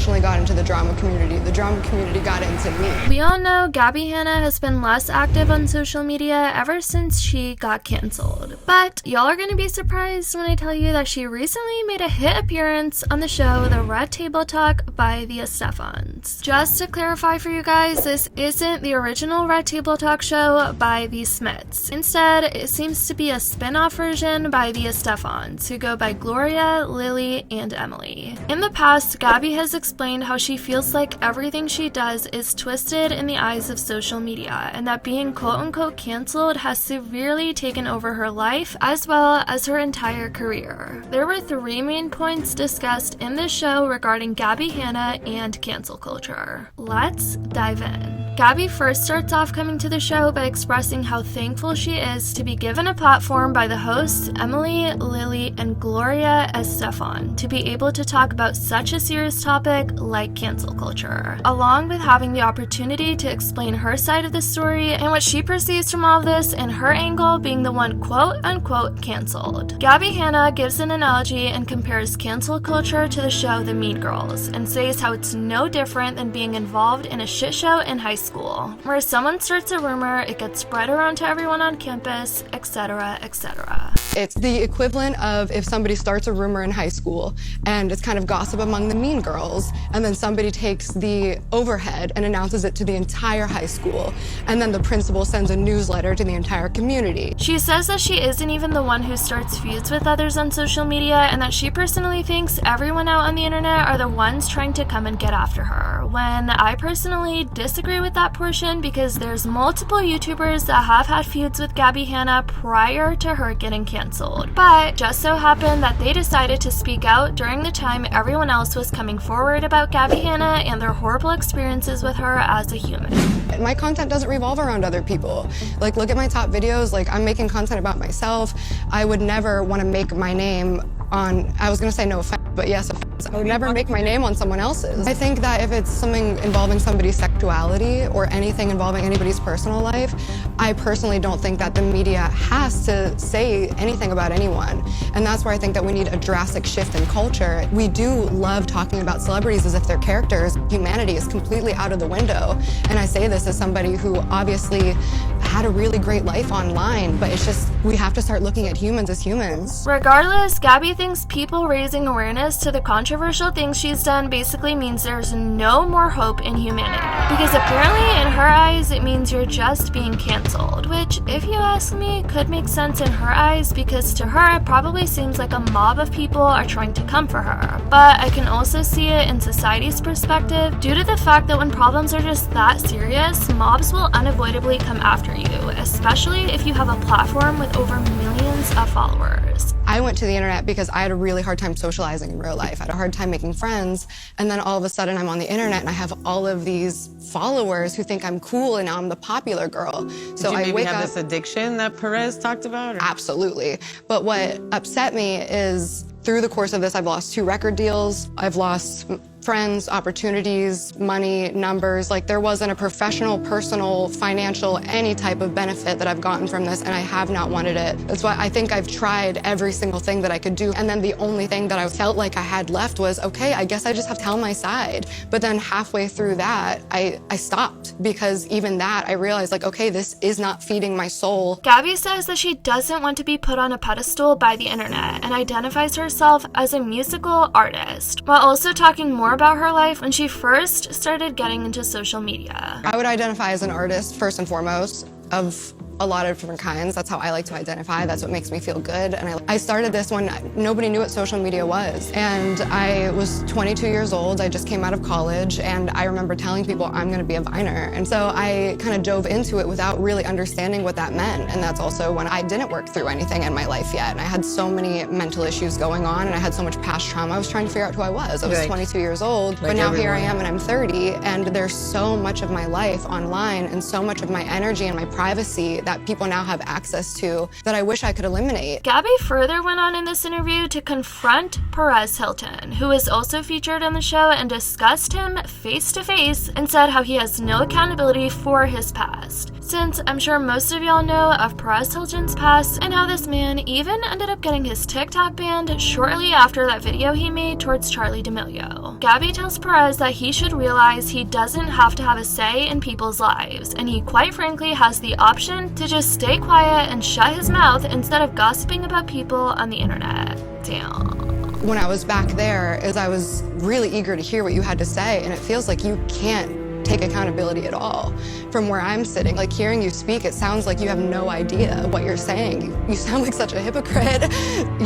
unfortunately got into the drama community. The drama community got into me. We all know Gabbie Hanna has been less active on social media ever since she got canceled. But y'all are gonna be surprised when I tell you that she recently made a hit appearance on the show The Red Table Talk by the Estefans. Just to clarify for you guys, this isn't the original Red Table Talk show by the Smiths. Instead, it seems to be a spin-off version by the Estefans, who go by Gloria, Lily, and Emily. In the past, Gabbie has explained how she feels like everything she does is twisted in the eyes of social media, and that being quote-unquote canceled has severely taken over her life as well as her entire career. There were 3 main points discussed in this show regarding Gabbie Hanna and cancel culture. Let's dive in. Gabbie first starts off coming to the show by expressing how thankful she is to be given a platform by the hosts Emily, Lily, and Gloria Estefan to be able to talk about such a serious topic like cancel culture, along with having the opportunity to explain her side of the story and what she perceives from all of this, and her angle being the one quote-unquote canceled. Gabbie Hanna gives an analogy and compares cancel culture to the show The Mean Girls, and says how it's no different than being involved in a shit show in high school, where someone starts a rumor, it gets spread around to everyone on campus, etc., etc. It's the equivalent of if somebody starts a rumor in high school and it's kind of gossip among the mean girls, and then somebody takes the overhead and announces it to the entire high school, and then the principal sends a newsletter to the entire community. She says that she isn't even the one who starts feuds with others on social media, and that she personally thinks everyone out on the internet are the ones trying to come and get after her, when I personally disagree with that portion, because there's multiple YouTubers that have had feuds with Gabbie Hanna prior to her getting canceled, but just so happened that they decided to speak out during the time everyone else was coming forward about Gabbie Hanna and their horrible experiences with her as a human. My content doesn't revolve around other people. Like, look at my top videos, like, I'm making content about myself. I would never want to make my name on, I was gonna say no offense, but yes, offense. I would never make my name on someone else's. I think that if it's something involving somebody's sexuality or anything involving anybody's personal life, I personally don't think that the media has to say anything about anyone. And that's where I think that we need a drastic shift in culture. We do love talking about celebrities as if they're characters. Humanity is completely out of the window. And I say this as somebody who obviously had a really great life online, but it's just, we have to start looking at humans as humans. Regardless, Gabbie thinks people raising awareness to the controversial things she's done basically means there's no more hope in humanity. Because apparently in her eyes, it means you're just being canceled, which, if you ask me, could make sense in her eyes, because to her it probably seems like a mob of people are trying to come for her. But I can also see it in society's perspective, due to the fact that when problems are just that serious, mobs will unavoidably come after you, especially if you have a platform with over millions of followers. I went to the internet because I had a really hard time socializing in real life. I had a hard time making friends, and then all of a sudden I'm on the internet and I have all of these followers who think I'm cool, and now I'm the popular girl. So Did you maybe have this addiction that Perez talked about? Or? Absolutely. But what upset me is through the course of this, I've lost 2 record deals. I've lost friends, opportunities, money, numbers. Like, there wasn't a professional, personal, financial, any type of benefit that I've gotten from this, and I have not wanted it. That's why I think I've tried every single thing that I could do, and then the only thing that I felt like I had left was, okay, I guess I just have to tell my side. But then halfway through that, I stopped, because even that, I realized, like, okay, this is not feeding my soul. Gabbie says that she doesn't want to be put on a pedestal by the internet, and identifies herself as a musical artist, while also talking more about her life when she first started getting into social media. I would identify as an artist, first and foremost, of a lot of different kinds. That's how I like to identify. That's what makes me feel good. And I started this when nobody knew what social media was. And I was 22 years old. I just came out of college, and I remember telling people I'm gonna be a Viner. And so I kind of dove into it without really understanding what that meant. And that's also when I didn't work through anything in my life yet. And I had so many mental issues going on, and I had so much past trauma. I was trying to figure out who I was. I was 22 years old, but now here I am and I'm 30, and there's so much of my life online and so much of my energy and my privacy that people now have access to that I wish I could eliminate. Gabbie further went on in this interview to confront Perez Hilton, who is also featured on the show, and discussed him face to face and said how he has no accountability for his past. Since I'm sure most of y'all know of Perez Hilton's past and how this man even ended up getting his TikTok banned shortly after that video he made towards Charli D'Amelio. Gabbie tells Perez that he should realize he doesn't have to have a say in people's lives, and he quite frankly has the option to just stay quiet and shut his mouth instead of gossiping about people on the internet. Damn. When I was back there, I was really eager to hear what you had to say, and it feels like you can't take accountability at all. From where I'm sitting, like hearing you speak, it sounds like you have no idea what you're saying. You sound like such a hypocrite.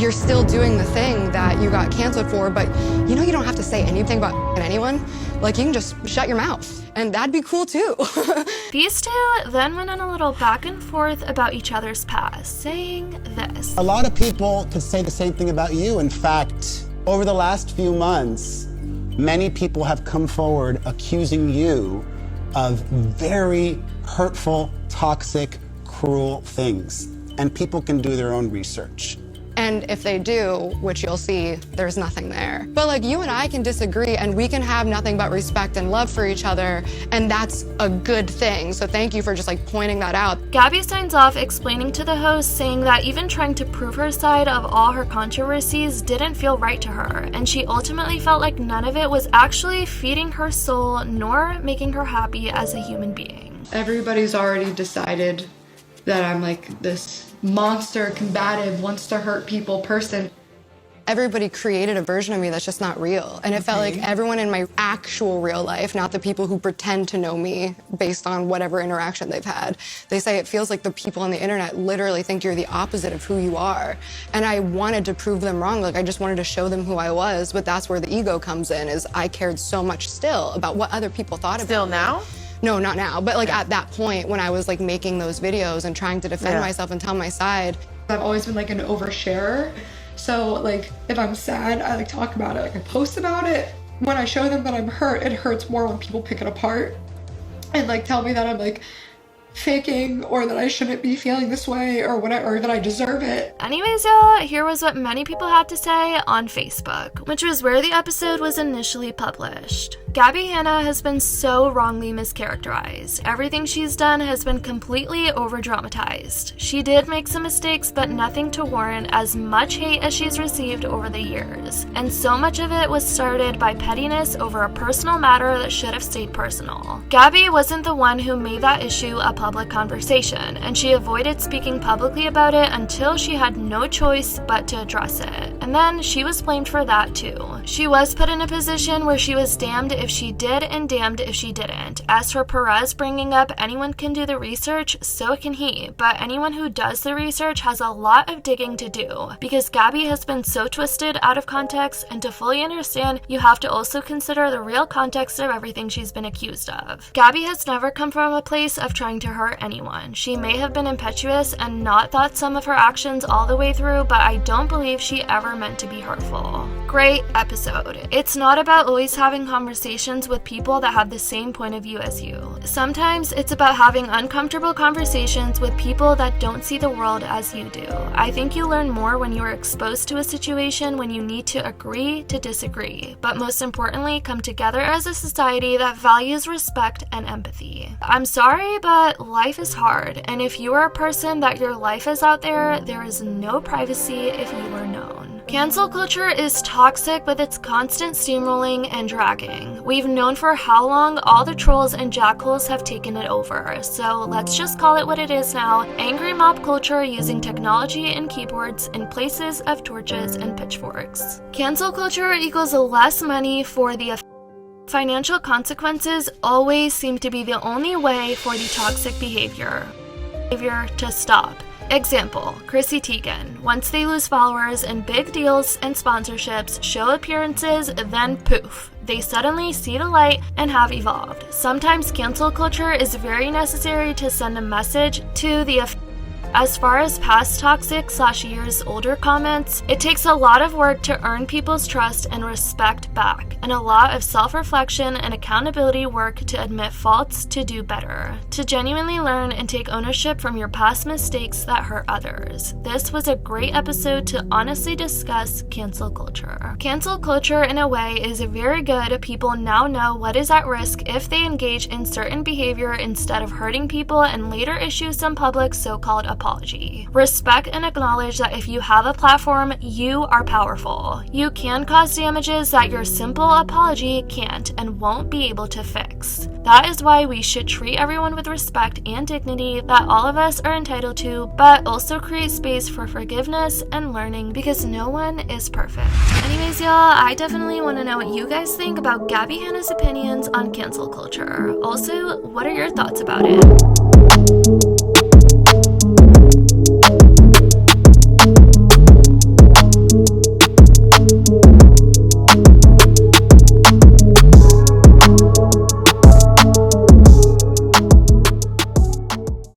You're still doing the thing that you got canceled for, but you know you don't have to say anything about anyone. Like you can just shut your mouth, and that'd be cool too. These two then went on a little back and forth about each other's past, saying this. A lot of people could say the same thing about you. In fact, over the last few months, many people have come forward accusing you of very hurtful, toxic, cruel things. And people can do their own research. And if they do, which you'll see, there's nothing there. But like you and I can disagree and we can have nothing but respect and love for each other, and that's a good thing. So thank you for just like pointing that out. Gabbie signs off explaining to the host, saying that even trying to prove her side of all her controversies didn't feel right to her, and she ultimately felt like none of it was actually feeding her soul nor making her happy as a human being. Everybody's already decided that I'm like this monster, combative, wants to hurt people person. Everybody created a version of me that's just not real. And it felt like everyone in my actual real life, not the people who pretend to know me based on whatever interaction they've had. They say it feels like the people on the internet literally think you're the opposite of who you are. And I wanted to prove them wrong. Like I just wanted to show them who I was, but that's where the ego comes in, is I cared so much still about what other people thought about me. Still now? No, not now, but like at that point when I was like making those videos and trying to defend myself and tell my side. I've always been like an oversharer. So like if I'm sad, I like talk about it, like I post about it. When I show them that I'm hurt, it hurts more when people pick it apart and like tell me that I'm like faking or that I shouldn't be feeling this way or whatever, or that I deserve it. Anyways, y'all, here was what many people had to say on Facebook, which was where the episode was initially published. Gabbie Hanna has been so wrongly mischaracterized. Everything she's done has been completely over-dramatized. She did make some mistakes, but nothing to warrant as much hate as she's received over the years. And so much of it was started by pettiness over a personal matter that should have stayed personal. Gabbie wasn't the one who made that issue a public conversation, and she avoided speaking publicly about it until she had no choice but to address it. And then she was blamed for that too. She was put in a position where she was damned if she did and damned if she didn't. As for Perez bringing up anyone can do the research, so can he, but anyone who does the research has a lot of digging to do, because Gabbie has been so twisted out of context, and to fully understand, you have to also consider the real context of everything she's been accused of. Gabbie has never come from a place of trying to hurt anyone. She may have been impetuous and not thought some of her actions all the way through, but I don't believe she ever meant to be hurtful. Great episode. It's not about always having conversations with people that have the same point of view as you. Sometimes it's about having uncomfortable conversations with people that don't see the world as you do. I think you learn more when you are exposed to a situation when you need to agree to disagree, but most importantly, come together as a society that values respect and empathy. I'm sorry, but life is hard, and if you are a person that your life is out there, there is no privacy if you are known. Cancel culture is toxic with its constant steamrolling and dragging. We've known for how long all the trolls and jackholes have taken it over, so let's just call it what it is now: angry mob culture using technology and keyboards in places of torches and pitchforks. Cancel culture equals less money for the financial consequences always seem to be the only way for the toxic behavior to stop. Example, Chrissy Teigen. Once they lose followers and big deals and sponsorships, show appearances, then poof, they suddenly see the light and have evolved. Sometimes cancel culture is very necessary to send a message to the As far as past toxic/years older comments, it takes a lot of work to earn people's trust and respect back, and a lot of self-reflection and accountability work to admit faults to do better, to genuinely learn and take ownership from your past mistakes that hurt others. This was a great episode to honestly discuss cancel culture. Cancel culture, in a way, is very good. People now know what is at risk if they engage in certain behavior instead of hurting people and later issue some public so-called apology. Respect and acknowledge that if you have a platform, you are powerful. You can cause damages that your simple apology can't and won't be able to fix. That is why we should treat everyone with respect and dignity that all of us are entitled to, but also create space for forgiveness and learning, because no one is perfect. Anyways, y'all, I definitely want to know what you guys think about Gabbie Hanna's opinions on cancel culture. Also, what are your thoughts about it?